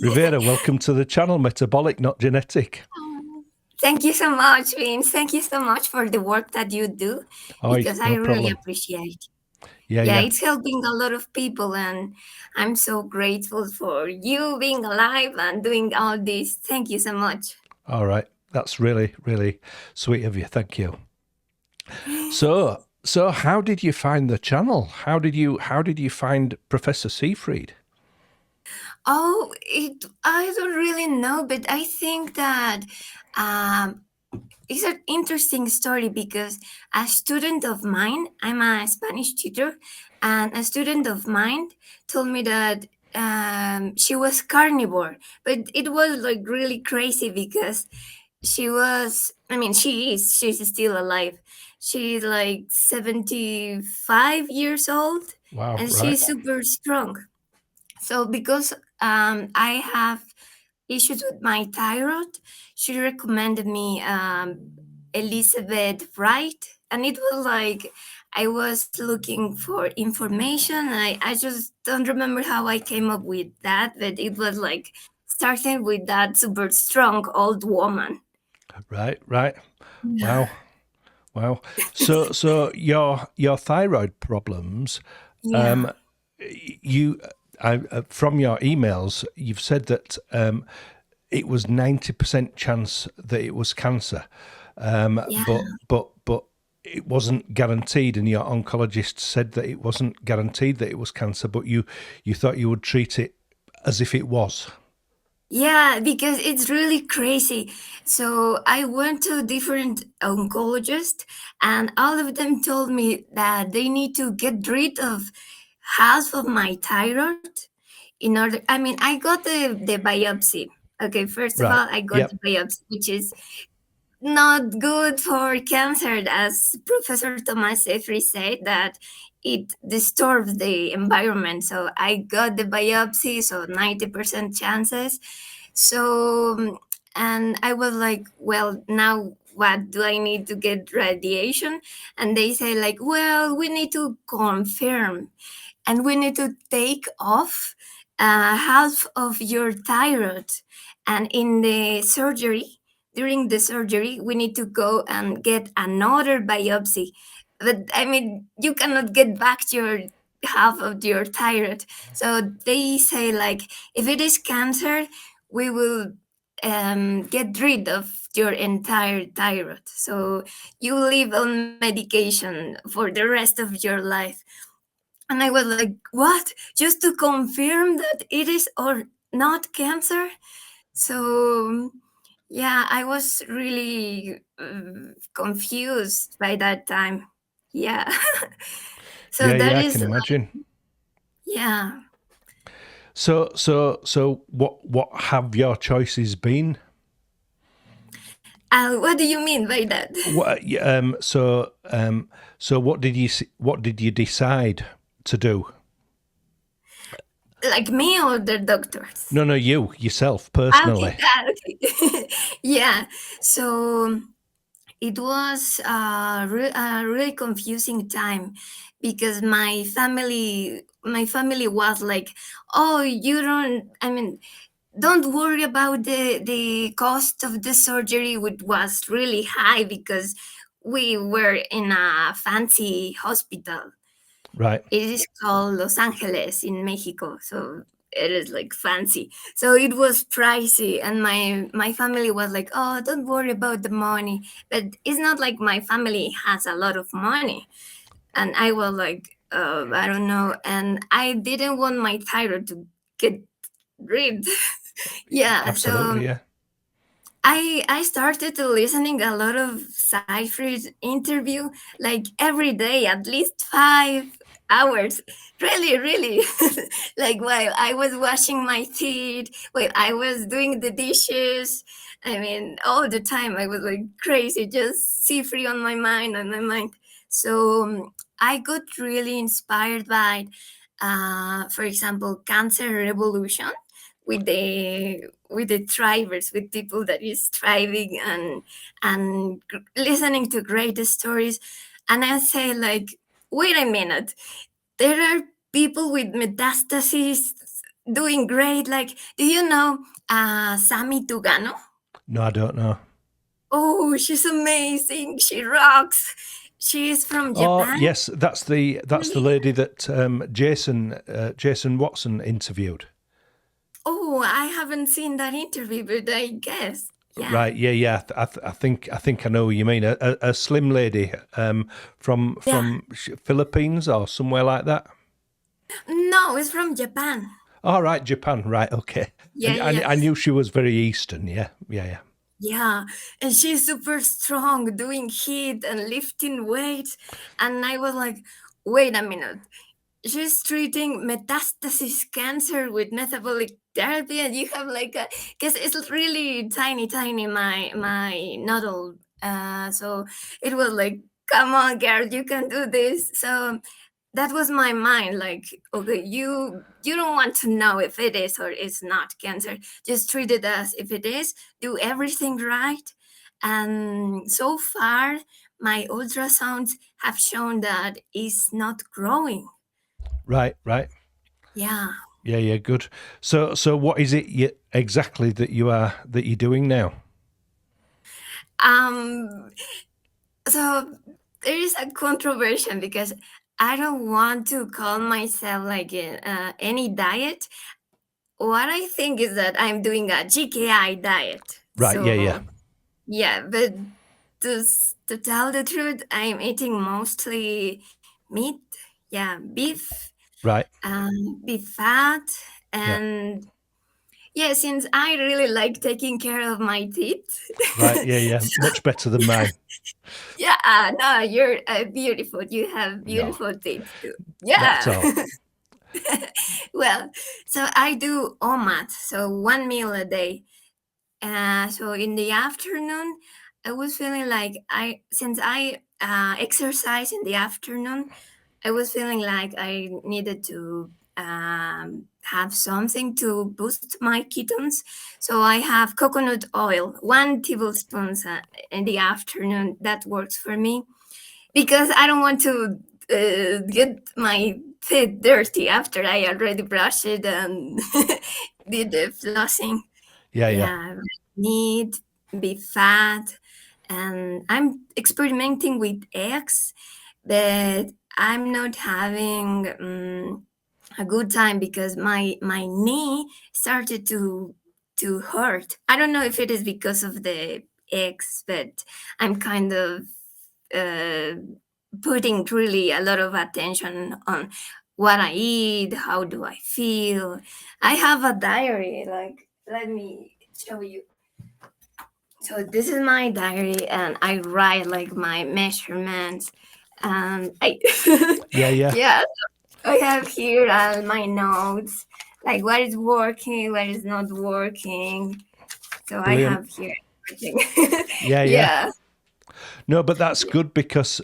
Rivera, welcome to the channel, Metabolic, not Genetic. Thank you so much, Vince. Thank you so much for the work that you do, because I No really problem. appreciate. Yeah. It's helping a lot of people, and I'm so grateful for you being alive and doing all this. Thank you so much. All right. That's really, really sweet of you. Thank you. So how did you find the channel? How did you find Professor Seyfried? I don't really know, but I think that um, it's an interesting story because a student of mine, I'm a Spanish teacher, and a student of mine told me that she was carnivore, but it was like really crazy because she's still alive. She's like 75 years old, Wow, and right. she's super strong. So because I have issues with my thyroid, she recommended me Elizabeth Wright, and it was like I was looking for information. I just don't remember how I came up with that, but it was like starting with that super strong old woman. Right. Yeah. Wow. Wow. So your thyroid problems, Yeah. um, you from your emails, you've said that it was 90% chance that it was cancer, Yeah. but it wasn't guaranteed, and your oncologist said that it wasn't guaranteed that it was cancer, but you thought you would treat it as if it was. Yeah, because it's really crazy. So I went to different oncologists, and all of them told me that they need to get rid of half of my thyroid in order. I mean, I got the biopsy. Okay, first of Right. all, I got Yep. the biopsy, which is not good for cancer, as Professor Thomas Jeffrey said that it disturbs the environment. So I got the biopsy, so 90% chances. So, and I was like, well, now what do I need to get radiation? And they say, like, well, we need to confirm and we need to take off half of your thyroid. And in the surgery, during the surgery, we need to go and get another biopsy. But I mean, you cannot get back your half of your thyroid. So they say, like, if it is cancer, we will get rid of your entire thyroid. So you live on medication for the rest of your life. And I was like, what? Just to confirm that it is or not cancer? So, yeah, I was really confused by that time. Yeah. So that I can is, imagine. yeah. So what have your choices been? What do you mean by that? What so what did you decide to do? Like me or the doctors? No, you yourself Okay. personally. Okay. Yeah. So it was a really confusing time because my family was like, oh, you don't, I mean, don't worry about the cost of the surgery, which was really high because we were in a fancy hospital. Right. It is called Los Angeles in Mexico, so it is like fancy. So it was pricey, and my family was like, "Oh, don't worry about the money." But it's not like my family has a lot of money, and I was like, I don't know, and I didn't want my thyroid to get rid. Yeah, so Absolutely, yeah. I started to listening a lot of Seyfried's interview like every day, at least 5 hours. Really, really. Like while I was washing my teeth, while I was doing the dishes. I mean, all the time I was like crazy, just Seyfried on my mind. So I got really inspired by, for example, Cancer Revolution with the thrivers, with people that is thriving and listening to great stories. And I say, like, wait a minute, there are people with metastases doing great. Like, do you know Sami Tugano? No, I don't know. Oh, she's amazing. She rocks. She's from Oh Japan. yes, that's the lady that Jason Watson interviewed. Oh, I haven't seen that interview, but I guess. Yeah. Right? Yeah. I think I know what you mean. A slim lady from Yeah. Philippines or somewhere like that. No, it's from Japan. All right, Japan. Right, okay. Yeah, yeah. I knew she was very Eastern. Yeah. Yeah, and she's super strong doing heat and lifting weights. And I was like, wait a minute. She's treating metastasis cancer with metabolic therapy, and you have like a, because it's really tiny, my noddle. So it was like, come on, girl, you can do this. So that was my mind, like, okay, you don't want to know if it is or it's not cancer, just treat it as if it is, do everything right. And so far my ultrasounds have shown that it's not growing. Right. Yeah. Yeah. Good. So what is it exactly that you're doing now? um so there is a controversy because I don't want to call myself like any diet. What I think is that I'm doing a GKI diet. Right. Yeah. So yeah, but to tell the truth, I'm eating mostly meat. Yeah, beef, Right. beef fat, Yeah. and yeah, since I really like taking care of my teeth. Right. Yeah. Much better than mine. Yeah, no, you're beautiful. You have No, beautiful teeth too. not at Yeah. all. Well, so I do OMAD, so 1 meal a day. So in the afternoon, I was feeling like since I exercise in the afternoon, I was feeling like I needed to have something to boost my ketones. So I have coconut oil, 1 tablespoon in the afternoon. That works for me because I don't want to get my teeth dirty after I already brushed it and did the flossing. Yeah. Yeah, meat, be fat, and I'm experimenting with eggs, but I'm not having a good time because my knee started to hurt. I don't know if it is because of the eggs, but I'm kind of uh, putting really a lot of attention on what I eat, how do I feel. I have a diary, like, let me show you. So this is my diary, and I write like my measurements. And I, Yeah. yeah, I have here all my notes, like what is working, what is not working. So I Brilliant. have here everything. Yeah. Yeah, No, but that's good because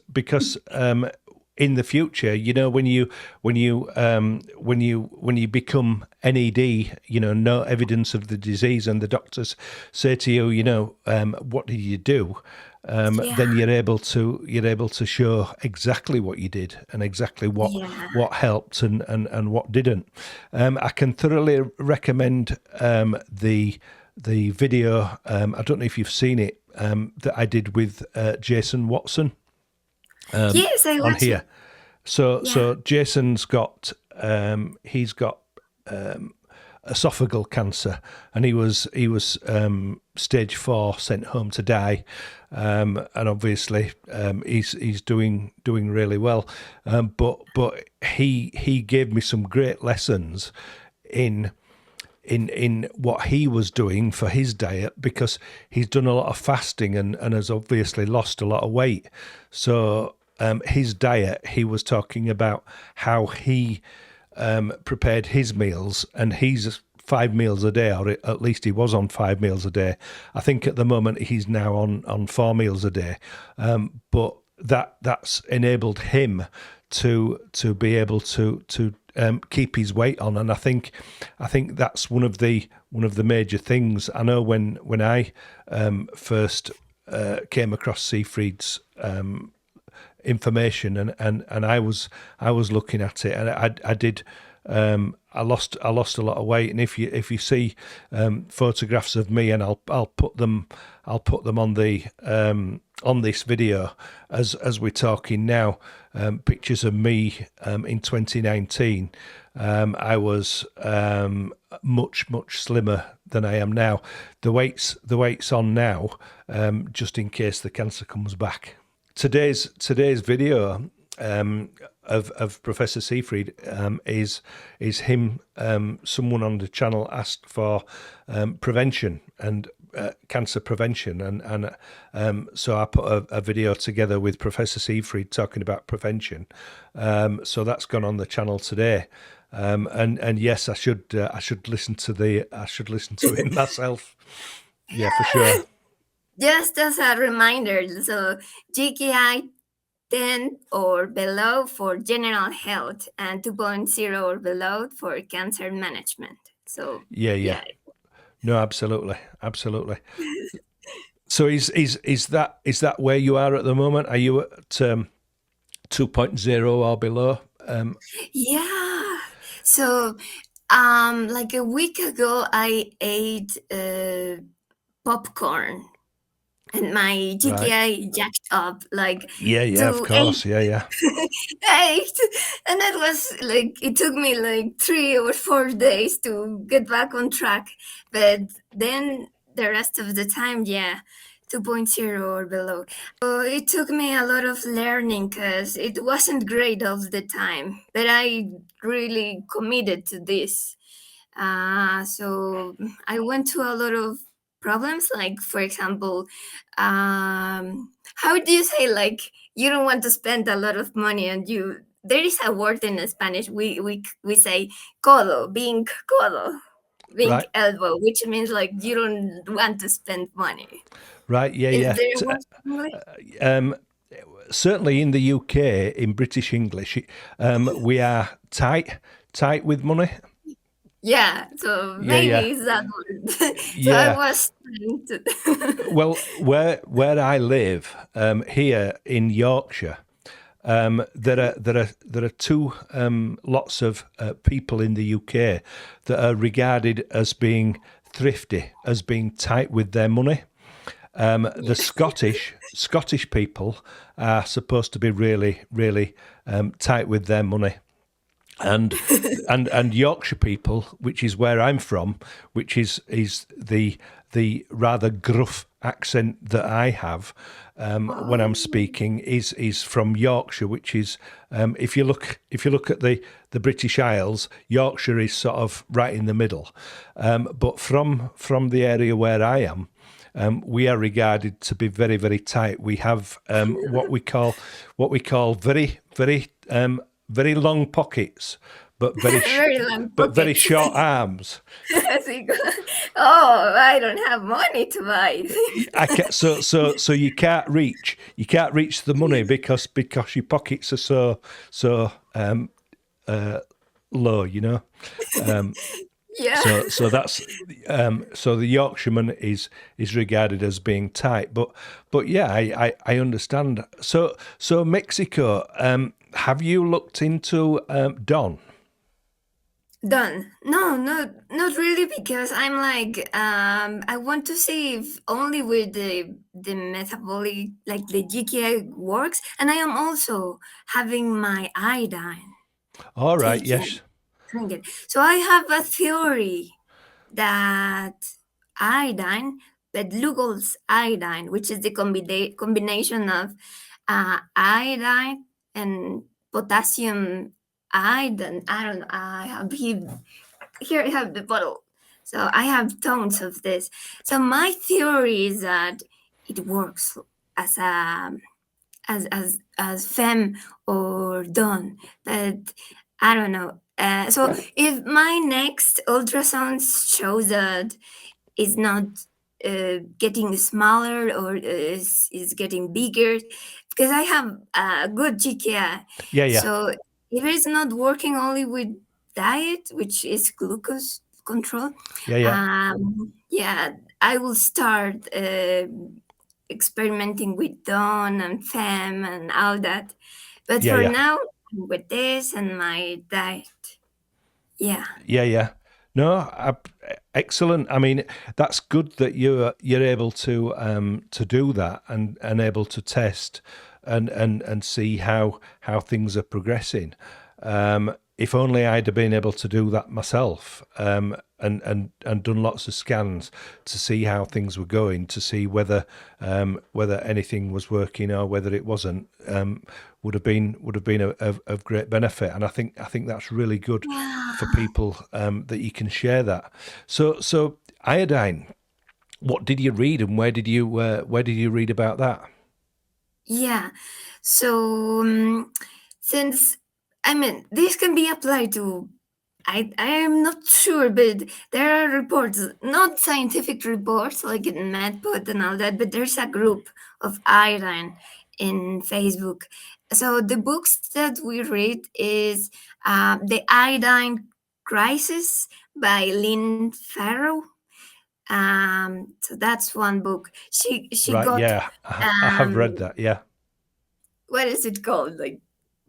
in the future, when you become NED, no evidence of the disease, and the doctors say to you, what did you do? yeah, Then you're able to show exactly what you did and exactly yeah. what helped and what didn't. I can thoroughly recommend the video. I don't know if you've seen it, that I did with Jason Watson Yes, I on watch here. it. Yeah. So Jason's got he's got esophageal cancer, and he was stage 4, sent home to die, and obviously he's doing really well, but he gave me some great lessons in what he was doing for his diet, because he's done a lot of fasting and has obviously lost a lot of weight. So his diet, he was talking about how he prepared his meals, and he's 5 meals a day, or at least he was on 5 meals a day. I think at the moment he's now on 4 meals a day, but that's enabled him to be able to keep his weight on. And I think that's one of the major things. I know when I first came across Siegfried's information, and I was looking at it, and I did I lost a lot of weight, and if you see photographs of me, and I'll put them on this video as we're talking now, pictures of me in 2019. I was much slimmer than I am now. The weight's on now, just in case the cancer comes back. Today's video of Professor Seyfried is him. Someone on the channel asked for prevention and cancer prevention, and so I put a video together with Professor Seyfried talking about prevention. So that's gone on the channel today. And yes, I should listen to it myself. Yeah, for sure. Just as a reminder, so GKI 10 or below for general health, and 2.0 or below for cancer management. So Yeah. No, absolutely. So is that where you are at the moment? Are you at 2.0 or below? Yeah. So like a week ago, I ate popcorn, and my GKI jacked up like Yeah, of to course. Yeah. 8, and that was like, it took me like 3 or 4 days to get back on track, but then the rest of the time, 2.0 or below. So it took me a lot of learning because it wasn't great all the time, but I really committed to this. So I went to a lot of problems, like, for example, how do you say, like, you don't want to spend a lot of money, and there is a word in Spanish, we say codo, being Right. elbow, which means like you don't want to spend money. Right. Yeah. Is there a word for it? Certainly in the UK, in British English, we are tight with money. Yeah, so maybe Yeah. it's that word. So I Yeah. was trying to. Well, where I live, here in Yorkshire, there are two lots of people in the UK that are regarded as being thrifty, as being tight with their money. The Scottish people are supposed to be really tight with their money, and Yorkshire people, which is where I'm from, which is the rather gruff accent that I have when I'm speaking, is from Yorkshire, which is if you look at the British Isles, Yorkshire is sort of right in the middle, but from the area where I am. We are regarded to be very tight. We have what we call very long pockets, but Very long very pockets. short arms. Oh, I don't have money to buy. I can, so you can't reach the money because your pockets are so low, you know. Yeah. So that's so the Yorkshireman is regarded as being tight, but yeah, I understand. So Mexico, have you looked into Don? Done. No, not really, because I'm like, I want to see if only with the metabolic, like the GKI works, and I am also having my iodine All right, taken, yes, drinking. So I have a theory that iodine, but Lugol's iodine, which is the combination of iodine and potassium iodine. I don't know. I have here. I have the bottle. So I have tons of this. So my theory is that it works as a as fem or done, but I don't know. So if my next ultrasound shows that it's not getting smaller or is getting bigger, because I have a good GKI. yeah, So if it's not working only with diet, which is glucose control, yeah. I will start experimenting with Dawn and Fem and all that. But for Yeah. now, with this and my diet. Yeah. Yeah. No, excellent. I mean, that's good that you're able to do that and able to test and see how things are progressing. If only I'd have been able to do that myself, and done lots of scans to see how things were going, to see whether anything was working or whether it wasn't, would have been of great benefit. And I think that's really good for Yeah. people, that you can share that. So iodine. What did you read, and where did you read about that? Yeah. So, since, I mean, this can be applied to, I am not sure, but there are reports, not scientific reports like in MedPod and all that, but there's a group of iodine in Facebook. So the books that we read is The Iodine Crisis by Lynn Farrow. So that's one book. She Right. got, Yeah, I have read um that. Yeah. what is it called? Like,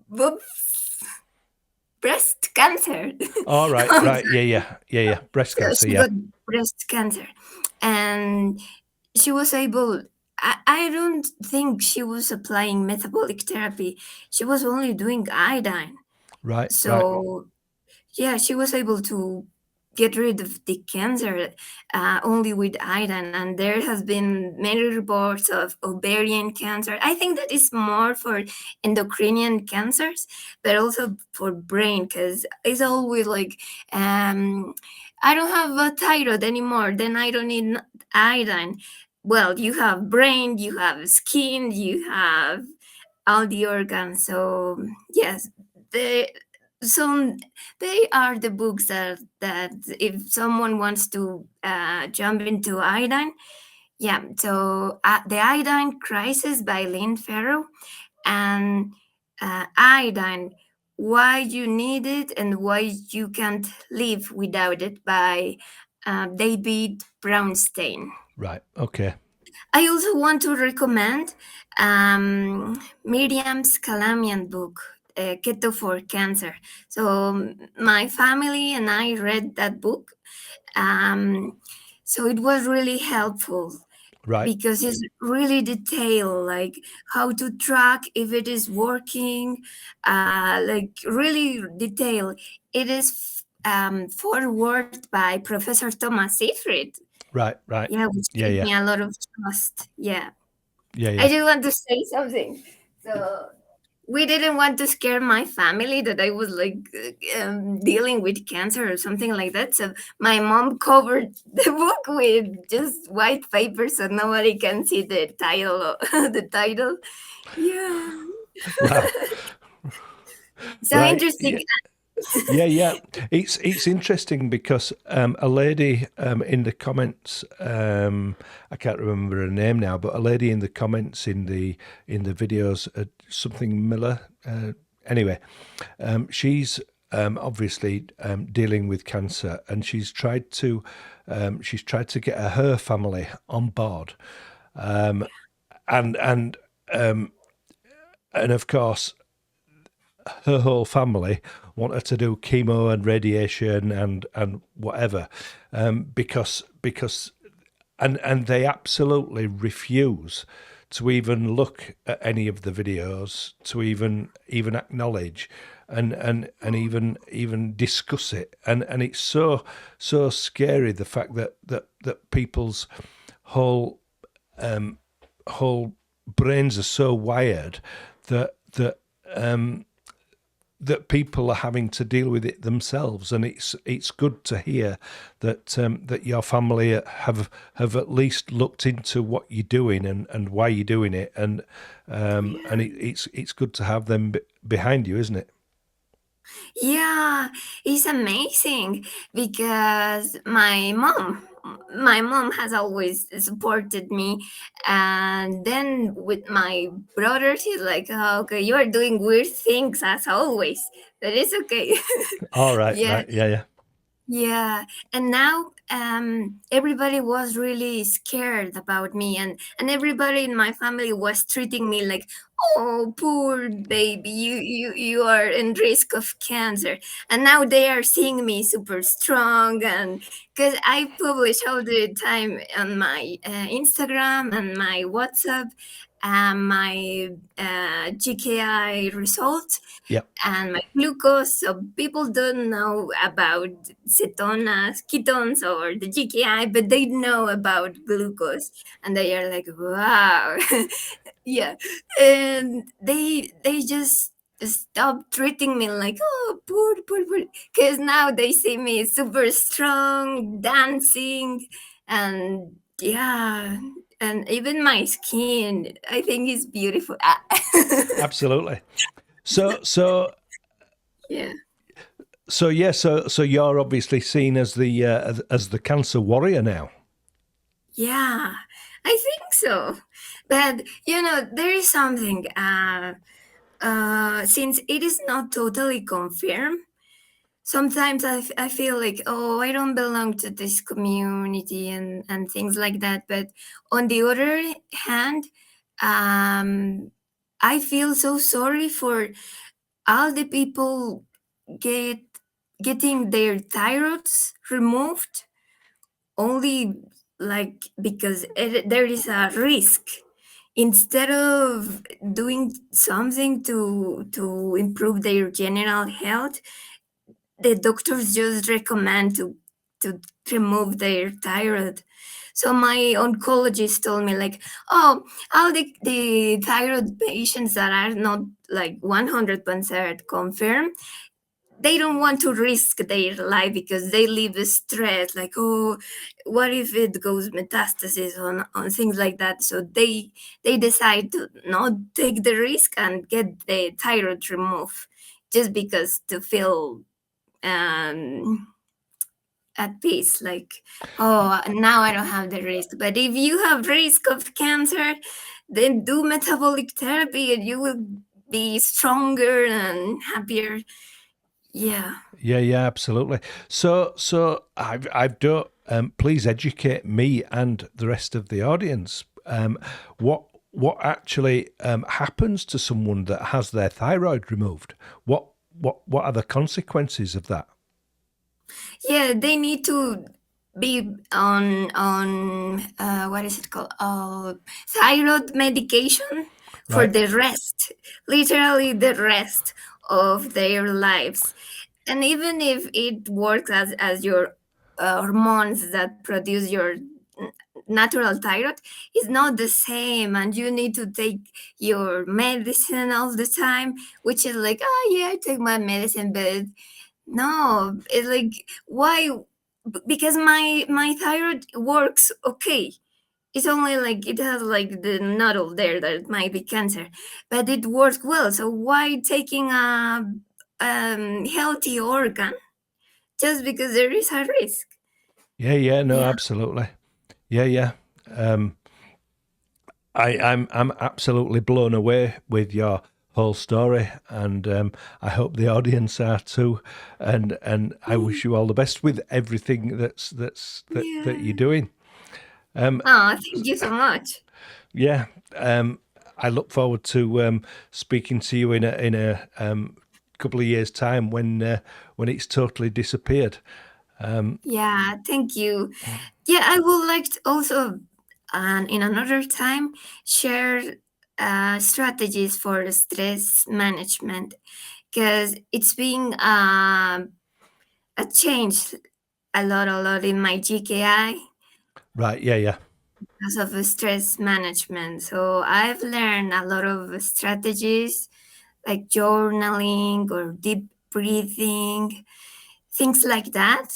boobs, breast cancer. All right. I'm Right. Yeah. sorry. Yeah. Breast So cancer. she Yeah. got breast cancer, and she was able. I don't think she was applying metabolic therapy. She was only doing iodine. Right. Right. So yeah, she was able to get rid of the cancer only with iodine, and there has been many reports of ovarian cancer. I think that is more for endocrinian cancers, but also for brain, because it's always like, um, I don't have a thyroid anymore, then I don't need iodine. Well, you have brain, you have skin, you have all the organs. So yes, the so they are the books that if someone wants to jump into iodine, yeah. So the Iodine Crisis by Lynn Farrow, and Iodine, Why You Need It and Why You Can't Live Without It by David Brownstein. Right. Okay. I also want to recommend Miriam's Kalamian book, Keto for Cancer. So my family and I read that book. Um, so it was really helpful Right. because it's really detailed, like how to track if it is working, like really detailed. It is forward by Professor Thomas Seyfried. Right. Right. Yeah, which Yeah. gave Yeah. me a lot of trust. Yeah. Yeah. I Yeah. just want to say something. So we didn't want to scare my family that I was like dealing with cancer or something like that. So my mom covered the book with just white paper so nobody can see the title. The title. Yeah. Wow. So Right. interesting. Yeah. Yeah. It's interesting because, a lady, in the comments, I can't remember her name now, but a lady in the comments in the videos, something Miller. Anyway, she's, obviously, dealing with cancer, and she's tried to get her family on board, and and and of course her whole family want her to do chemo and radiation and whatever, because and they absolutely refuse to even look at any of the videos, to even acknowledge and even discuss it. And it's so scary, the fact that people's whole whole brains are so wired that that people are having to deal with it themselves. And it's good to hear that your family have at least looked into what you're doing and why you're doing it. And it's good to have them behind you, isn't it? Yeah, it's amazing because my mom has always supported me, and then with my brother, she's like, oh, okay, you are doing weird things as always, but it's okay. All right, Yeah, right, yeah, yeah. yeah. And now everybody was really scared about me, and everybody in my family was treating me like, oh, poor baby, you are in risk of cancer. And now they are seeing me super strong, and because I publish all the time on my Instagram and my WhatsApp, my GKI results Yep. and my glucose. So people don't know about cetonas, ketones, or the GKI, but they know about glucose, and they are like, wow, yeah. And they just stop treating me like, oh, poor, because now they see me super strong, dancing, and yeah. And even my skin, I think is beautiful. Absolutely. So so Yeah. so yeah. So you're obviously seen as the cancer warrior now. Yeah, I think so. But there is something. Since it is not totally confirmed, sometimes I feel like, oh, I don't belong to this community and things like that. But on the other hand, I feel so sorry for all the people get getting their thyroids removed only like because there is a risk instead of doing something to improve their general health. The doctors just recommend to remove their thyroid. So my oncologist told me like, oh, all the thyroid patients that are not like 100% confirmed, they don't want to risk their life because they live with stress like, oh, what if it goes metastasis on things like that. So they decide to not take the risk and get the thyroid removed just because to feel um at peace, like, oh, now I don't have the risk. But if you have risk of cancer, then do metabolic therapy and you will be stronger and happier. Yeah. Yeah, yeah, absolutely. So I've done. Please educate me and the rest of the audience. What what actually happens to someone that has their thyroid removed? What are the consequences of that? Yeah, they need to be on what is it called, thyroid medication for Right. the rest, literally the rest of their lives. And even if it works as your hormones that produce your natural thyroid, it's not the same, and you need to take your medicine all the time, which is like, oh yeah, I take my medicine, but no, it's like, why? Because my thyroid works okay. It's only like it has like the nodule there that might be cancer, but it works well. So why taking a healthy organ just because there is a risk? Yeah, yeah, no, Yeah, absolutely. Yeah, yeah. Um, I'm absolutely blown away with your whole story, and I hope the audience are too. And I wish you all the best with everything that you're yeah. doing. Um, Oh, thank you so much. yeah, I look forward to speaking to you in a couple of years' time when it's totally disappeared. Yeah, thank you. Yeah, I would like to also, in another time, share strategies for stress management because it's been a change a lot in my GKI Right? Yeah, yeah, because of the stress management. So I've learned a lot of strategies like journaling or deep breathing, things like that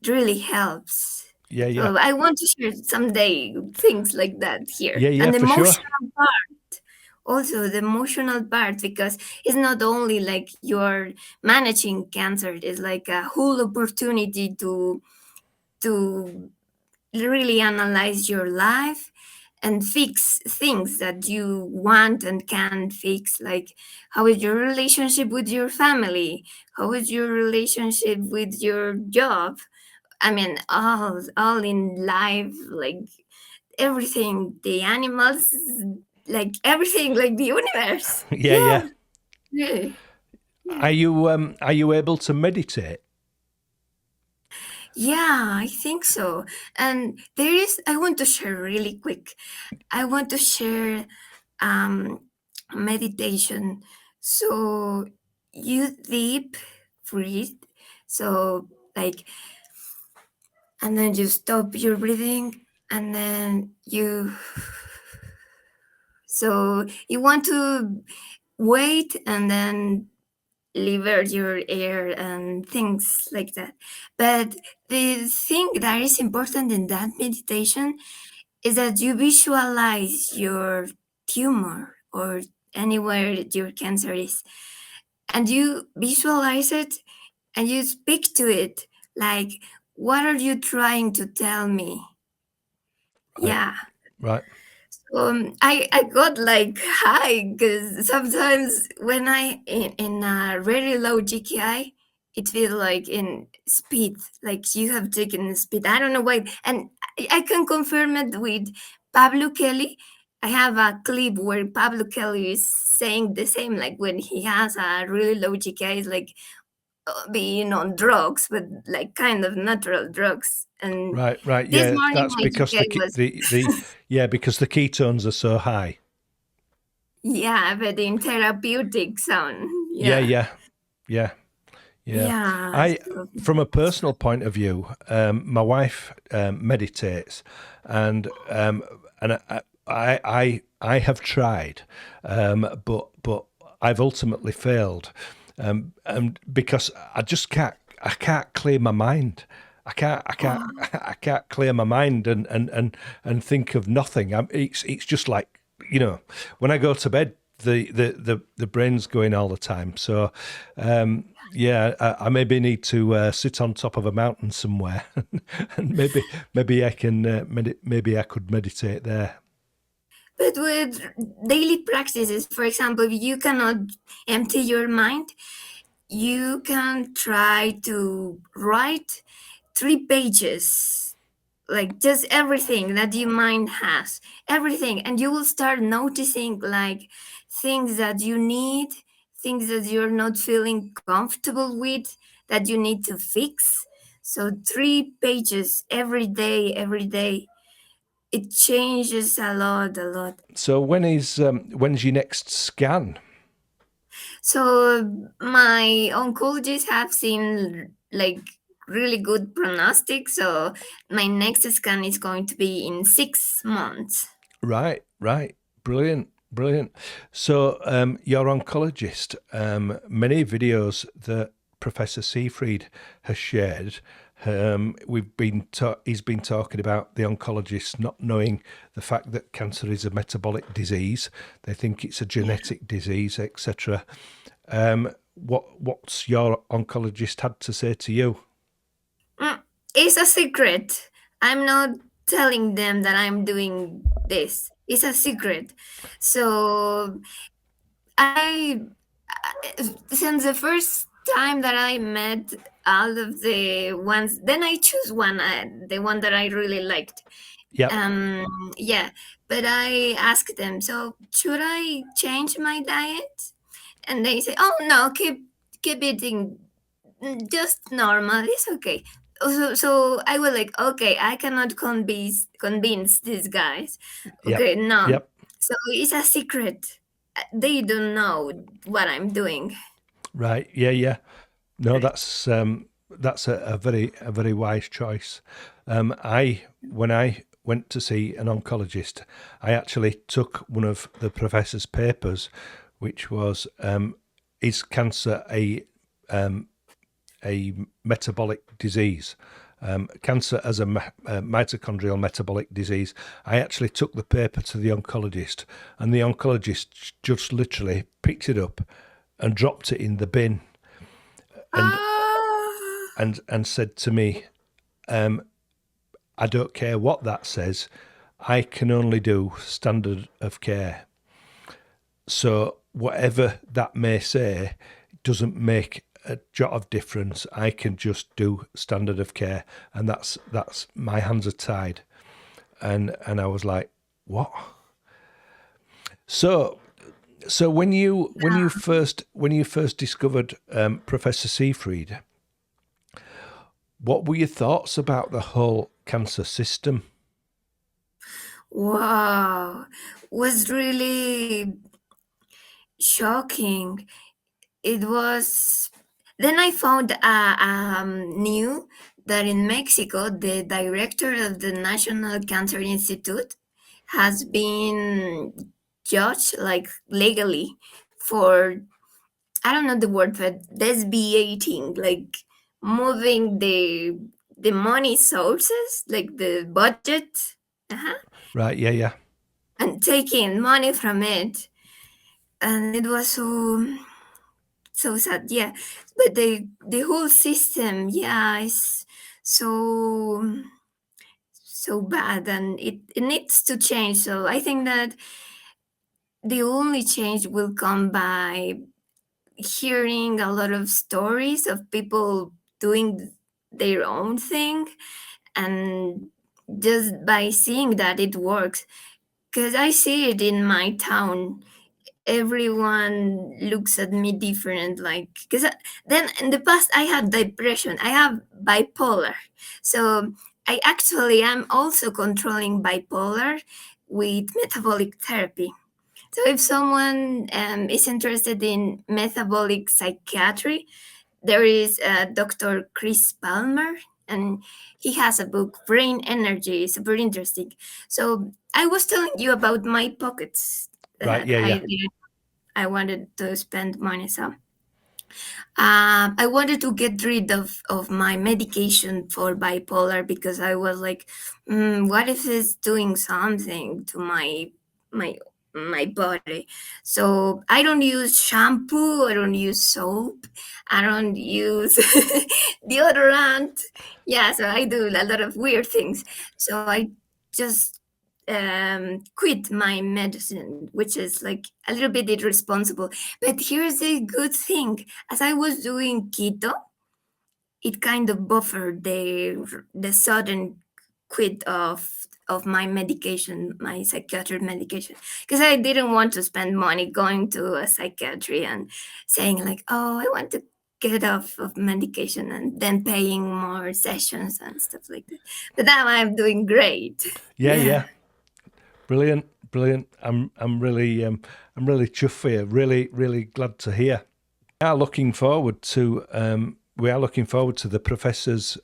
really helps. yeah, yeah, So I want to share someday things like that here. yeah, yeah, And the for sure. emotional part, also the emotional part, because it's not only like you're managing cancer, it's like a whole opportunity to really analyze your life and fix things that you want and can't fix, like how is your relationship with your family, how is your relationship with your job, I mean, all in life, like everything, the animals, like everything, like the universe. Yeah, Yeah, yeah. really. Yeah. Are you able to meditate? Yeah, I think so. And I want to share really quick. I want to share um, meditation. So you deep breathe. So, like, and then you stop your breathing, and then so you want to wait and then liver your air and things like that. But the thing that is important in that meditation is that you visualize your tumor or anywhere your cancer is, and you visualize it and you speak to it like, what are you trying to tell me? Right, Yeah. right, I got like high because sometimes when in a very low GKI, it feels like in speed, like you have taken speed. I don't know why, and I can confirm it with Pablo Kelly. I have a clip where Pablo Kelly is saying the same, like when he has a really low GKI, it's like being on drugs, but like kind of natural drugs. And right. this Yeah, morning that's my because GKI was the yeah, because the ketones are so high. yeah, but in therapeutic zone. Yeah, Yeah. yeah, yeah, yeah. Yeah. I, from a personal point of view, my wife meditates, and I have tried, but I've ultimately failed, and because I can't clear my mind. Oh, I can't clear my mind and think of nothing. It's just like, you know, when I go to bed, the brain's going all the time. So, yeah, I maybe need to sit on top of a mountain somewhere, and maybe I can maybe I could meditate there. but with daily practices, for example, if you cannot empty your mind, you can try to write 3 pages, like just everything that your mind has, everything, and you will start noticing like things that you need, things that you're not feeling comfortable with, that you need to fix. So 3 pages every day, it changes a lot, a lot. So when's your next scan? So my oncologists have seen like really good prognostic. So my next scan is going to be in 6 months. Right, right. Brilliant, brilliant. So, your oncologist, many videos that Professor Seafried has shared, he's been talking about the oncologist not knowing the fact that cancer is a metabolic disease. They think it's a genetic disease, etc. What's your oncologist had to say to you? Mm, it's a secret. I'm not telling them that I'm doing this. It's a secret. So I, since the first time that I met all of the ones, then I choose one, the one that I really liked. Yep, Um, yeah, but I asked them, so should I change my diet? And they say, oh no, keep eating just normal. It's okay. So I was like, okay, I cannot convince these guys. yep, Okay, no. yep. So it's a secret. They don't know what I'm doing. Right. Yeah, yeah. No, that's a very wise choice. I when I went to see an oncologist, I actually took one of the professor's papers, which was is cancer a metabolic disease? Cancer as a mitochondrial metabolic disease. I actually took the paper to the oncologist, and the oncologist just literally picked it up and dropped it in the bin, and Ah. and said to me, I don't care what that says, I can only do standard of care. So whatever that may say doesn't make a jot of difference, I can just do standard of care, and that's my hands are tied. And I was like, what? So when you first discovered Professor Seyfried, what were your thoughts about the whole cancer system? Wow, was really shocking. It was. Then I found knew that in Mexico, the director of the National Cancer Institute has been judged like legally for, I don't know the word, but desviating, like moving the money sources, like the budget, uh-huh, Right? Yeah. and taking money from it. And it was so sad, yeah. But the whole system, yeah, is so so bad, and it needs to change. So I think that the only change will come by hearing a lot of stories of people doing their own thing, and just by seeing that it works, because I see it in my town. Everyone looks at me different, like, because then in the past I had depression, I have bipolar. So I actually am also controlling bipolar with metabolic therapy. So if someone is interested in metabolic psychiatry, there is Dr. Chris Palmer, and he has a book, Brain Energy, super interesting. So I was telling you about my pockets Right. that Yeah. I wanted to spend money. So I wanted to get rid of my medication for bipolar, because I was like, what if it's doing something to my my body? So I don't use shampoo, I don't use soap, I don't use deodorant. Yeah, so I do a lot of weird things. So I just quit my medicine, which is like a little bit irresponsible. But here's the good thing: as I was doing keto, it kind of buffered the sudden quit of my medication, my psychiatric medication, because I didn't want to spend money going to a psychiatry and saying like, oh, I want to get off of medication, and then paying more sessions and stuff like that. But now I'm doing great. Yeah. Brilliant. I'm really chuffed for you. Really glad to hear. We are looking forward to the professor's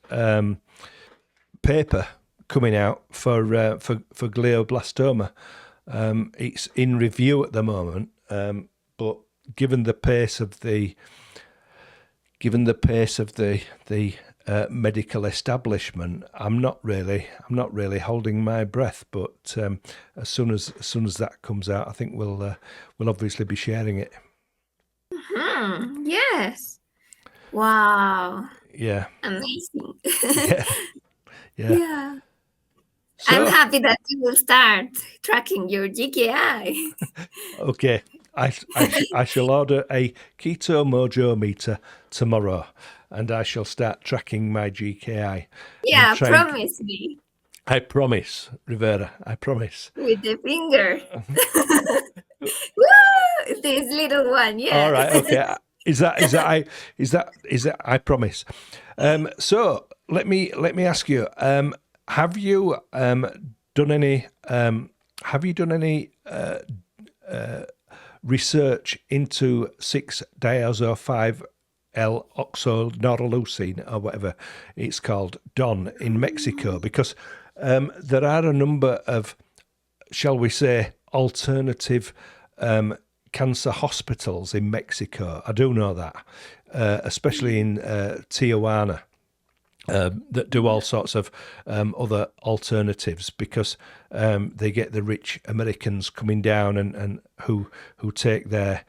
paper coming out for glioblastoma. It's in review at the moment, but given the pace of the medical establishment, I'm not really holding my breath. But as soon as that comes out, I think we'll obviously be sharing it. Yes. Wow. Yeah. Amazing. Yeah. Yeah. So, I'm happy that you will start tracking your GKI. okay. I shall order a keto mojo meter tomorrow, and I shall start tracking my GKI. Yeah, promise me. I promise, Rivera. I promise. With the finger. Woo! This little one, yeah. All right. Okay. Is that I promise. So let me ask you. Have you done any research into 6-diazo-5-L-oxonoreleucine, or whatever it's called, DON, in Mexico? Because there are a number of, shall we say, alternative cancer hospitals in Mexico. I do know that, especially in Tijuana. That do all sorts of other alternatives, because they get the rich Americans coming down and who take their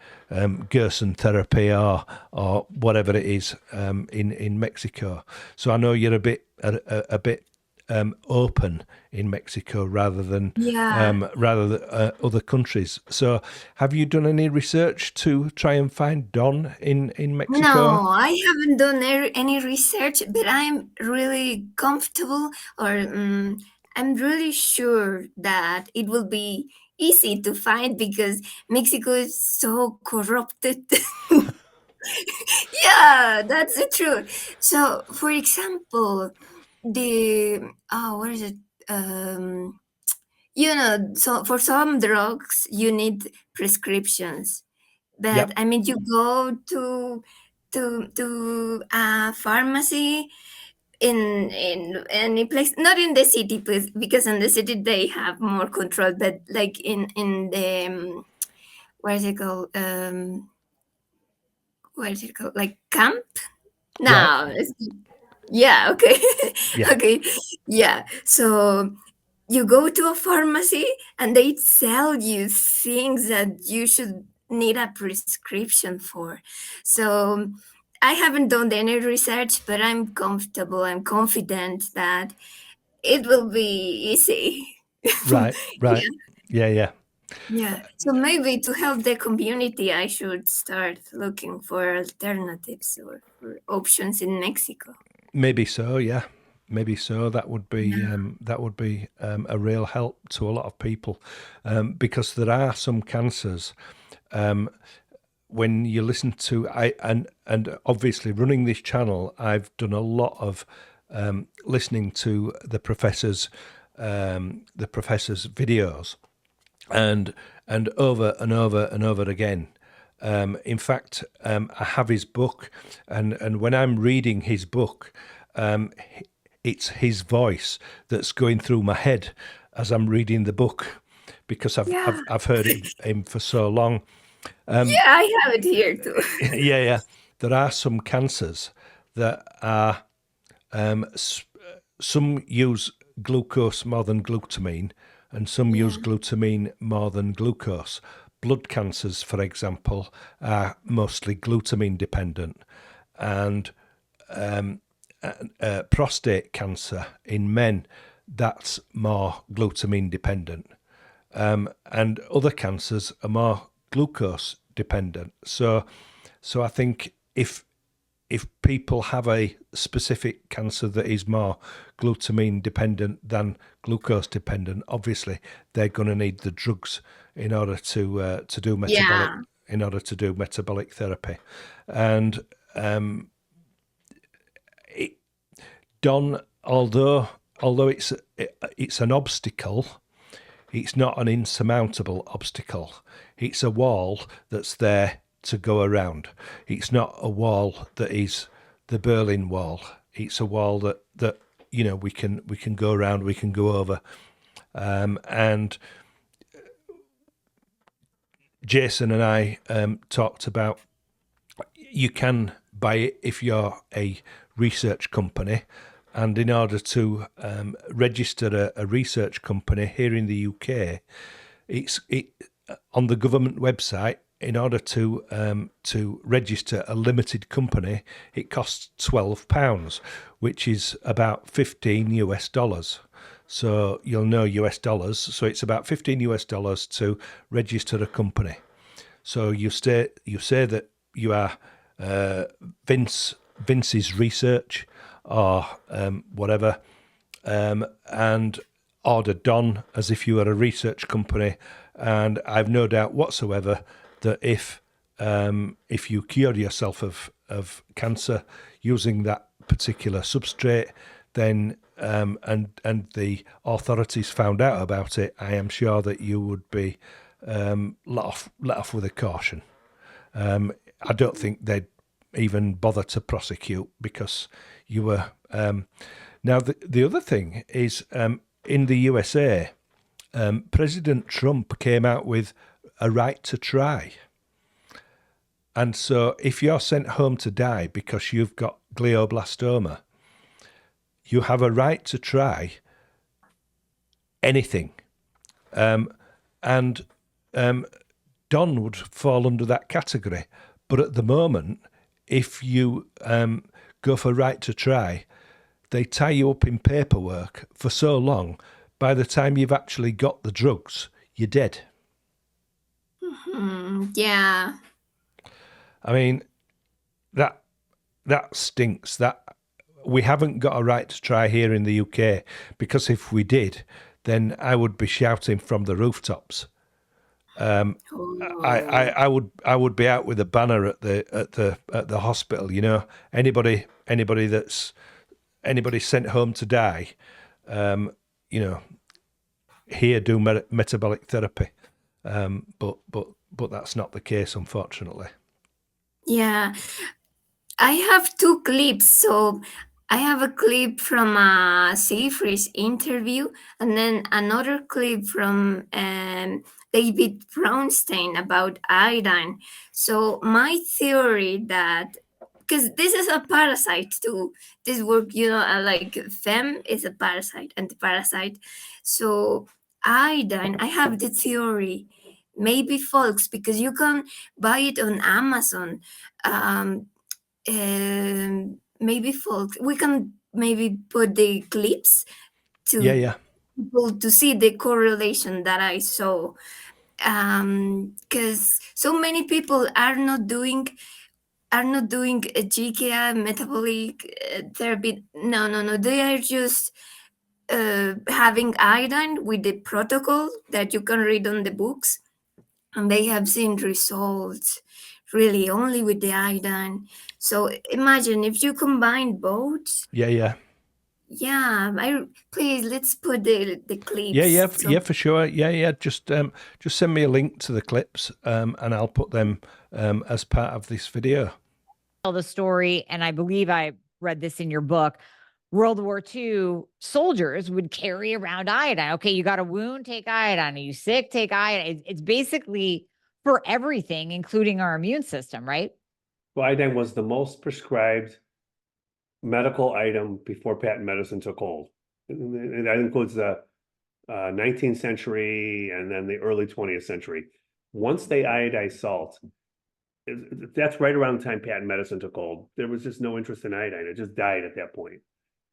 Gerson therapy or whatever it is in Mexico. So I know you're a bit open in Mexico rather than Yeah. other countries. So, have you done any research to try and find Don in Mexico? No, I haven't done any research, but I'm really comfortable, or I'm really sure that it will be easy to find because Mexico is so corrupted. Yeah, that's the truth. So, for example, the what is it? Um, so for some drugs you need prescriptions, but Yep. I mean, you go to a pharmacy in any place, not in the city, please, because in the city they have more control. But like in the what is it called? What is it called? Like camp? Right. No, yeah, okay, Yeah. okay, yeah. So you go to a pharmacy and they tell you things that you should need a prescription for. So I haven't done any research, but I'm comfortable. I'm confident that it will be easy. Right. Right. Yeah, Yeah. Yeah. yeah. So maybe to help the community, I should start looking for alternatives or for options in Mexico. Maybe so. Yeah. Maybe so. Yeah. That would be a real help to a lot of people, because there are some cancers. When you listen to and obviously running this channel, I've done a lot of listening to the professor's videos, and over and over and over again. In fact, I have his book, and when I'm reading his book, it's his voice that's going through my head as I'm reading the book, because Yeah. I've heard him for so long. Yeah, I have it here too. Yeah, yeah. There are some cancers that are some use glucose more than glutamine, and some Yeah. use glutamine more than glucose. Blood cancers, for example, are mostly glutamine dependent, and prostate cancer in men, that's more glutamine dependent, and other cancers are more glucose dependent. So I think if people have a specific cancer that is more glutamine dependent than glucose dependent, obviously they're going to need the drugs in order to do metabolic Yeah. therapy. And Don, although it's an obstacle, it's not an insurmountable obstacle. It's a wall that's there to go around. It's not a wall that is the Berlin Wall. It's a wall that we can go around, we can go over. And Jason and I talked about, you can buy it if you're a research company, and in order to register a research company here in the UK, it's on the government website. In order to register a limited company, it costs £12, which is about $15. So you'll know US dollars. So it's about $15 to register a company. So you say that you are Vince's research or whatever, and order Don as if you were a research company. And I've no doubt whatsoever that if you cure yourself of cancer using that particular substrate, then and the authorities found out about it, I am sure that you would be let off with a caution. I don't think they'd even bother to prosecute because you were. Now the other thing is, in the USA, President Trump came out with a right to try. And so if you're sent home to die because you've got glioblastoma, you have a right to try anything. And Don would fall under that category. But at the moment, if you go for right to try, they tie you up in paperwork for so long, by the time you've actually got the drugs, you're dead. Yeah. I mean, that stinks. That we haven't got a right to try here in the UK, because if we did, then I would be shouting from the rooftops. I would be out with a banner at the hospital. You know, anybody sent home to die, you know, here do metabolic therapy. But that's not the case, unfortunately. Yeah. I have two clips. So I have a clip from a Seyfried interview, and then another clip from David Brownstein about iodine. So my theory that, because this is a parasite too, this work, like fem is a parasite, anti-parasite. So iodine, I have the theory, maybe folks, because you can buy it on Amazon. Maybe folks, we can maybe put the clips to Yeah. people to see the correlation that I saw, because so many people are not doing a GKI metabolic therapy. No, they are just having iodine with the protocol that you can read on the books, and they have seen results really only with the iodine. So imagine if you combine both. Yeah. Please, let's put the clips. Yeah, for sure. Yeah. Just send me a link to the clips, and I'll put them as part of this video. Tell the story, and I believe I read this in your book. World War II soldiers would carry around iodine. Okay, you got a wound, take iodine. Are you sick? Take iodine. It's basically for everything, including our immune system, right? Well, iodine was the most prescribed medical item before patent medicine took hold. And that includes the 19th century and then the early 20th century. Once they iodized salt, that's right around the time patent medicine took hold. There was just no interest in iodine. It just died at that point.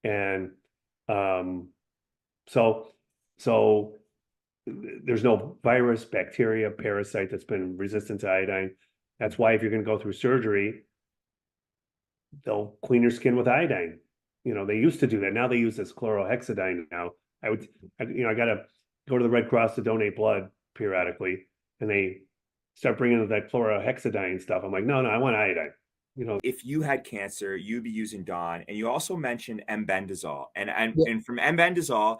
And so there's no virus, bacteria, parasite that's been resistant to iodine. That's why if you're going to go through surgery, they'll clean your skin with iodine. You know, they used to do that. Now they use this chlorohexidine now. I got to go to the Red Cross to donate blood periodically, and they start bringing that chlorohexidine stuff. I'm like, no, I want iodine. You know, if you had cancer, you'd be using Dawn. And you also mentioned M-bendazole. And from M-bendazole,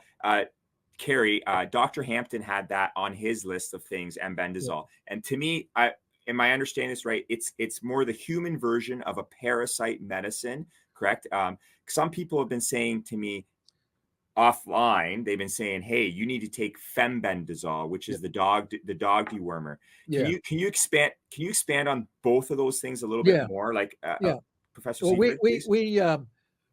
Carrie, Dr. Hampton had that on his list of things, M-bendazole. Yeah. And to me, am I understanding this right? It's more the human version of a parasite medicine, correct? Some people have been saying to me offline, they've been saying, hey, you need to take fembendazole, which is the dog dewormer. Can you expand on both of those things a little bit more? Like Professor Seifert,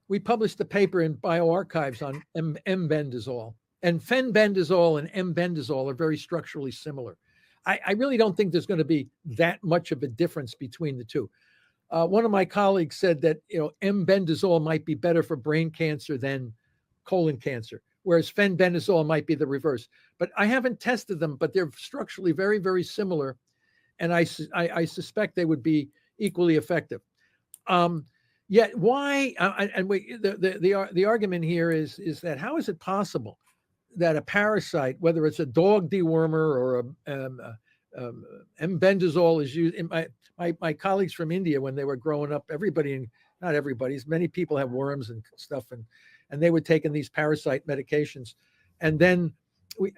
we published a paper in bioarchives on M-bendazole, and fenbendazole and M-bendazole are very structurally similar. I really don't think there's going to be that much of a difference between the two. One of my colleagues said that M-bendazole might be better for brain cancer than colon cancer, whereas fenbendazole might be the reverse. But I haven't tested them, but they're structurally very, very similar, and I suspect they would be equally effective. Yet why? The argument here is that how is it possible that a parasite, whether it's a dog dewormer or M-bendazole is used? My colleagues from India, when they were growing up, not everybody, many people have worms and stuff, and they were taking these parasite medications. And then,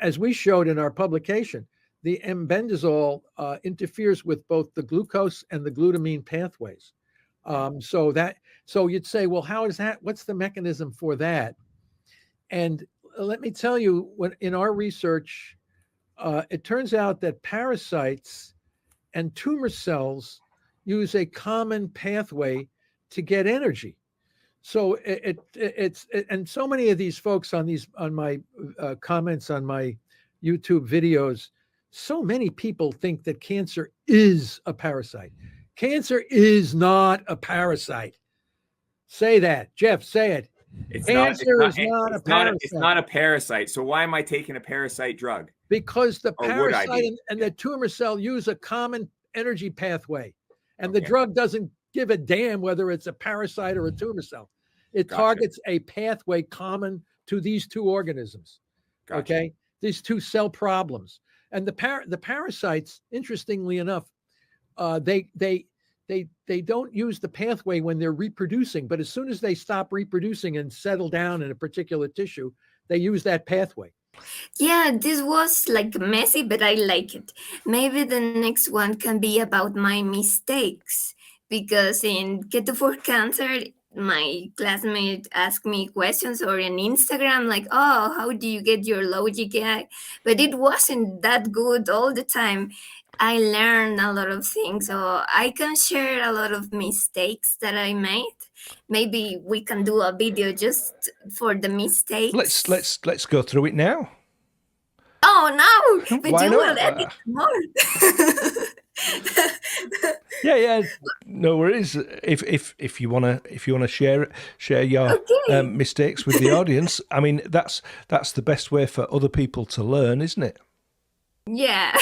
as we showed in our publication, the M-bendazole interferes with both the glucose and the glutamine pathways. So you'd say, well, how is that? What's the mechanism for that? And let me tell you, in our research, it turns out that parasites and tumor cells use a common pathway to get energy. So and so many of these folks on my comments on my YouTube videos, so many people think that cancer is a parasite. Cancer is not a parasite. Say that, Jeff. Say it. Cancer is not a parasite. It's not a parasite. So why am I taking a parasite drug? Because the Or would I parasite be? and the tumor cell use a common energy pathway, and the Okay. drug doesn't give a damn whether it's a parasite or a tumor cell. It Gotcha. targets a pathway common to these two organisms. Gotcha. Okay, these two cell problems, and the parasites, interestingly enough, they don't use the pathway when they're reproducing, but as soon as they stop reproducing and settle down in a particular tissue, they use that pathway. Yeah, this was like messy, but I like it. Maybe the next one can be about my mistakes, because in Keto for Cancer, my classmate asked me questions, or in Instagram, like, oh, how do you get your low GKI? But it wasn't that good all the time. I learned a lot of things, so I can share a lot of mistakes that I made. Maybe we can do a video just for the mistakes. Let's go through it now. Oh no! But Why you not? will edit more. Yeah. No worries. If you wanna share your mistakes with the audience, I mean that's the best way for other people to learn, isn't it? Yeah.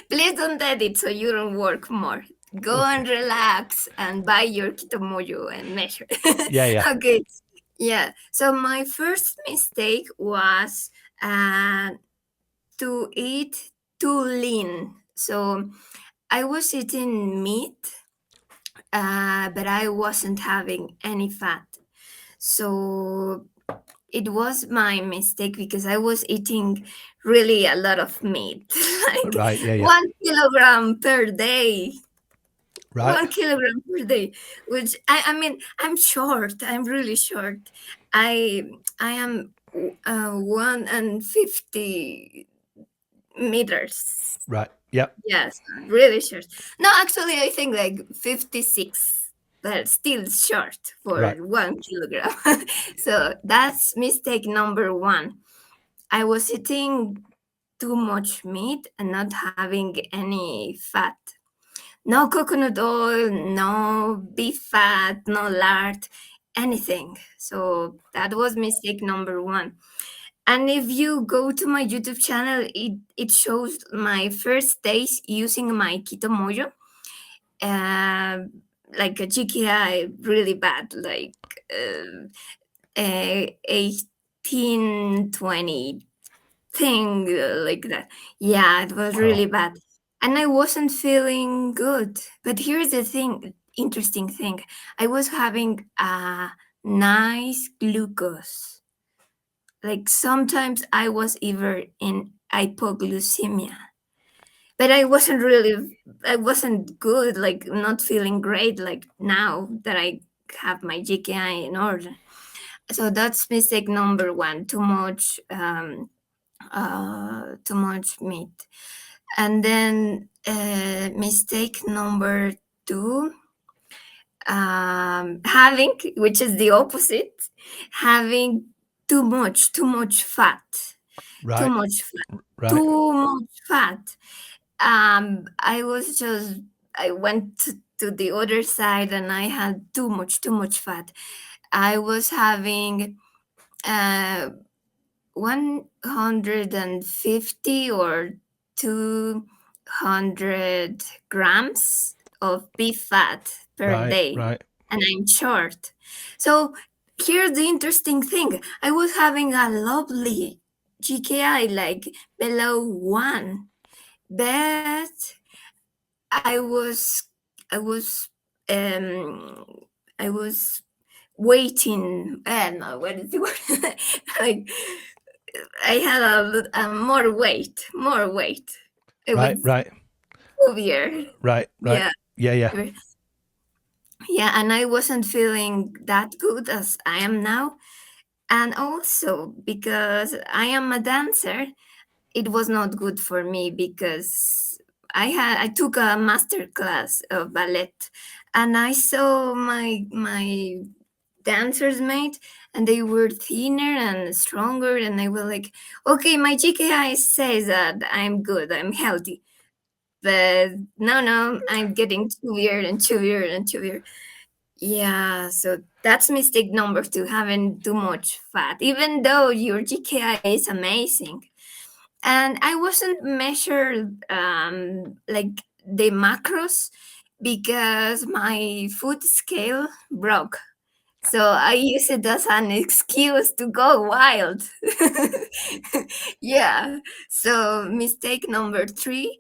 Please don't edit so you don't work more. Go and relax and buy your Keto Mojo and measure. Yeah. Okay. Yeah. So my first mistake was to eat too lean. So I was eating meat, but I wasn't having any fat. So it was my mistake, because I was eating really a lot of meat, like Right. Yeah. 1 kilogram per day. Right. 1 kilogram per day, which I mean, I'm short. I'm really short. I am 150 meters. Right. Yep. Yes, really short. No, actually, I think like 56, but still short for Right. 1 kilogram. So that's mistake number one. I was eating too much meat and not having any fat. No coconut oil, no beef fat, no lard, anything. So that was mistake number one. And if you go to my YouTube channel, it shows my first days using my Keto Mojo. Like a GKI really bad, like 18, 20 thing, like that. Yeah, it was really bad. And I wasn't feeling good. But here's the thing, interesting thing. I was having a nice glucose. Like sometimes I was even in hypoglycemia. But I wasn't good, like not feeling great like now that I have my GKI in order. So that's mistake number one, too much meat. And then mistake number two, having, which is the opposite, having too much fat. Right. Too much fat. Right. Too much fat. I went to the other side and I had too much fat. I was having 150 or 200 grams of beef fat per day. Right. And I'm short. So here's the interesting thing. I was having a lovely GKI, like below 1. But I was waiting. No, what is the word? Like I had a more weight. It was Right. heavier. Right. Yeah. Yeah. Yeah, and I wasn't feeling that good as I am now. And also because I am a dancer, it was not good for me, because I took a master class of ballet, and I saw my dancers mate, and they were thinner and stronger, and I was like, okay, my GKI says that I'm good, I'm healthy, but no, I'm getting too weird. Yeah, so that's mistake number two, having too much fat, even though your GKI is amazing. And I wasn't measured like the macros because my food scale broke. So I use it as an excuse to go wild. Yeah. So mistake number three,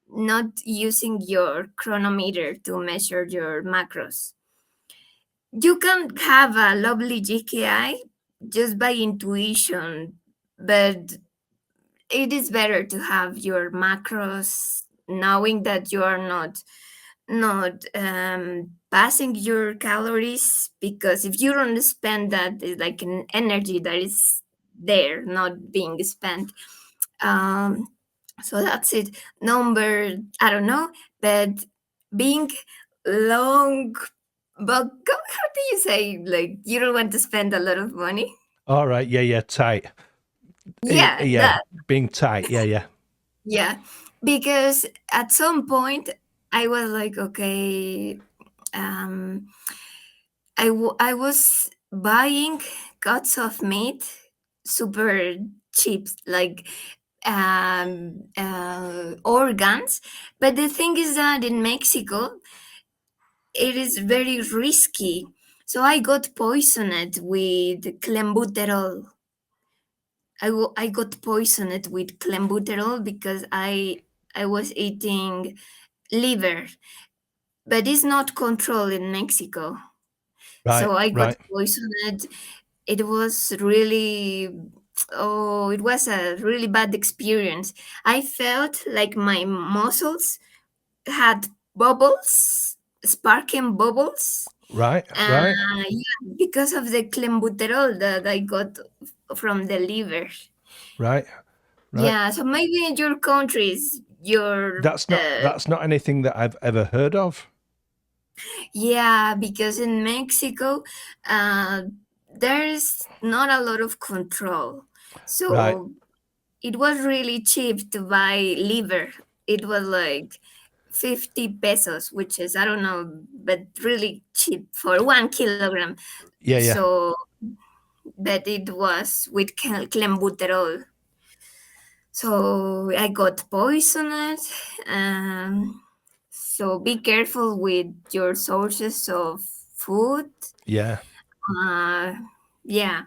not using your chronometer to measure your macros. You can have a lovely GKI just by intuition, but it is better to have your macros knowing that you are not passing your calories, because if you don't spend that, it's like an energy that is there not being spent. um so that's it. Number, I don't know, but being long, but how do you say, like, you don't want to spend a lot of money? All right. Yeah. Tight. Yeah, Yeah. that. Being tight. Yeah. Yeah, because at some point I was like, okay, um, I was buying cuts of meat super cheap, like organs. But the thing is that in Mexico, it is very risky. So I got poisoned with clenbuterol. I got poisoned with clenbuterol because I was eating liver, but it's not controlled in Mexico. Right. So I got Right. poisoned. It was really, oh, it was a really bad experience. I felt like my muscles had bubbles, sparking bubbles. Right. Right. Yeah, because of the clenbuterol that I got from the liver. Right. Right. Yeah, so maybe in your countries, your That's not anything that I've ever heard of. yeah, because in Mexico, uh, there's not a lot of control. Right. So it was really cheap to buy liver. It was like 50 pesos, which is, I don't know, but really cheap for 1 kilogram. Yeah. So, but it was with clenbuterol. So I got poisoned. So be careful with your sources of food. Yeah. Uh, yeah.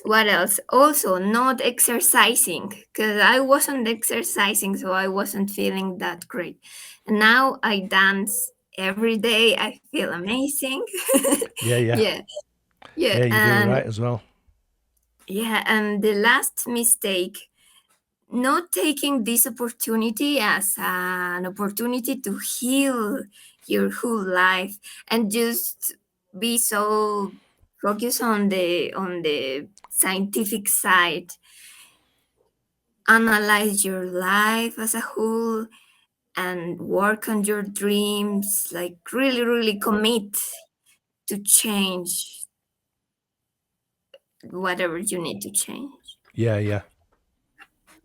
What else? Also, not exercising, because I wasn't exercising, so I wasn't feeling that great. And now I dance every day. I feel amazing. Yeah. Yeah. Yeah, yeah, Yeah. You do right as well. yeah. And the last mistake, not taking this opportunity as an opportunity to heal your whole life, and just be so focused on the scientific side. Analyze your life as a whole and work on your dreams, like really commit to change whatever you need to change. Yeah. Yeah.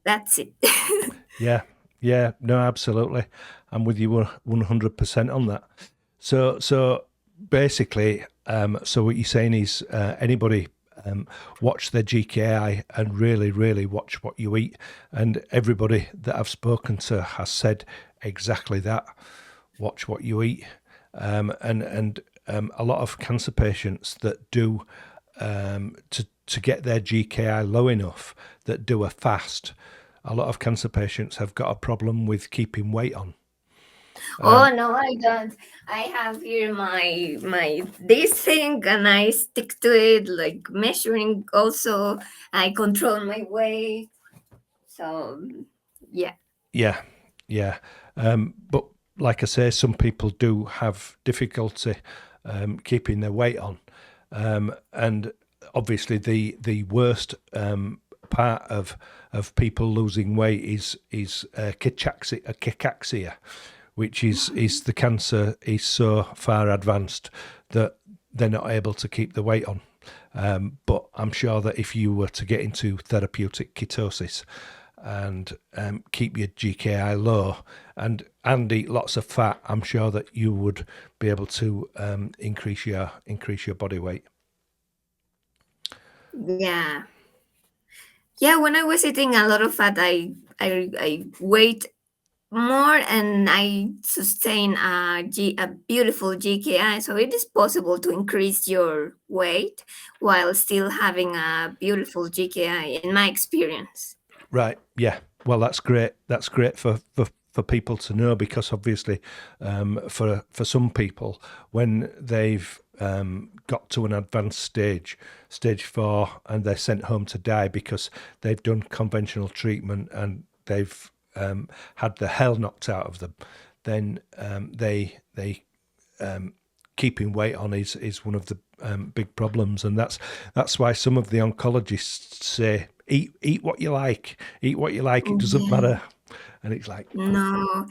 That's it. Yeah. Yeah. No, absolutely. I'm with you 100% on that. So basically, so what you're saying is anybody watch their GKI and really watch what you eat. And everybody that I've spoken to has said exactly that. Watch what you eat. And a lot of cancer patients that do to get their GKI low enough that do a fast. A lot of cancer patients have got a problem with keeping weight on. Oh no, I don't. I have here my this thing, and I stick to it, like measuring. Also, I control my weight. So yeah. Yeah. But like I say, some people do have difficulty keeping their weight on, and obviously the worst part of people losing weight is cachexia, which is the cancer is so far advanced that they're not able to keep the weight on. But I'm sure that if you were to get into therapeutic ketosis, and keep your GKI low and eat lots of fat, I'm sure that you would be able to increase your body weight. Yeah. Yeah, when I was eating a lot of fat, I weighed more and I sustain a beautiful GKI. So it is possible to increase your weight while still having a beautiful GKI, in my experience. Right. Yeah. Well, that's great. That's great for people to know, because obviously, for some people, when they've got to an advanced stage 4, and they're sent home to die because they've done conventional treatment and they've had the hell knocked out of them, then they keeping weight on is one of the big problems, and that's why some of the oncologists say eat what you like, it doesn't matter, and it's like, no.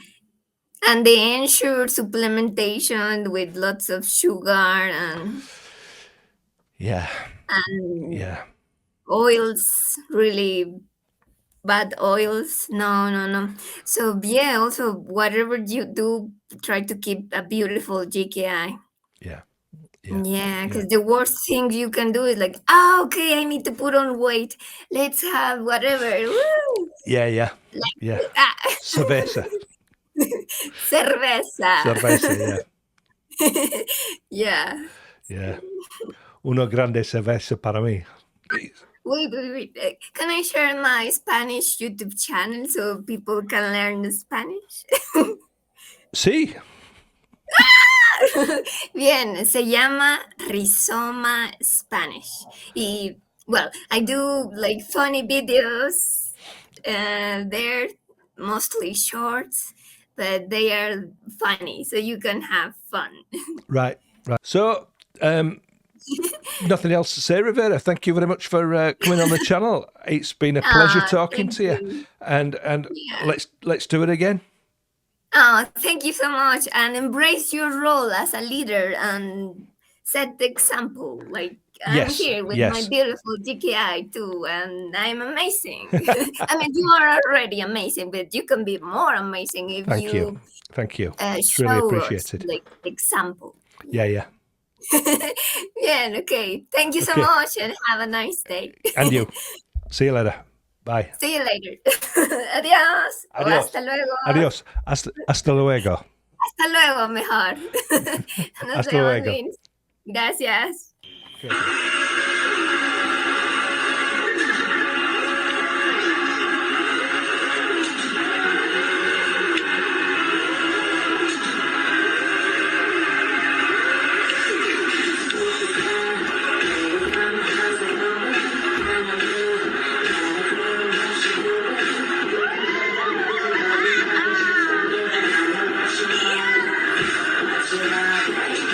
And they ensure supplementation with lots of sugar and yeah, and oils, really bad oils. No. So yeah, also whatever you do, try to keep a beautiful GKI. Yeah, because the worst thing you can do is like, okay, I need to put on weight. Let's have whatever. Woo! Yeah. Cerveza. Cerveza. Yeah. Yeah. Uno grande cerveza para mí. Wait. Can I share my Spanish YouTube channel so people can learn Spanish? Sí. Bien, se llama Rizoma Spanish. Y, well, I do like funny videos. They're mostly shorts, but they are funny, so you can have fun. Right. So, nothing else to say, Rivera. Thank you very much for coming on the channel. It's been a pleasure talking to you. And let's do it again. Thank you so much, and embrace your role as a leader and set the example. Like, I'm here with my beautiful GKI too, and I'm amazing. I mean, you are already amazing, but you can be more amazing if Thank you. It's show really appreciated. us, like, example. Yeah. Yeah, okay. Thank you so much, and have a nice day. And you. See you later. Bye. See you later. Adiós. Adiós. Hasta luego. Adiós. Hasta luego. Hasta luego, mejor. Nos Hasta vemos, luego. Vince. Gracias. Okay. Tonight.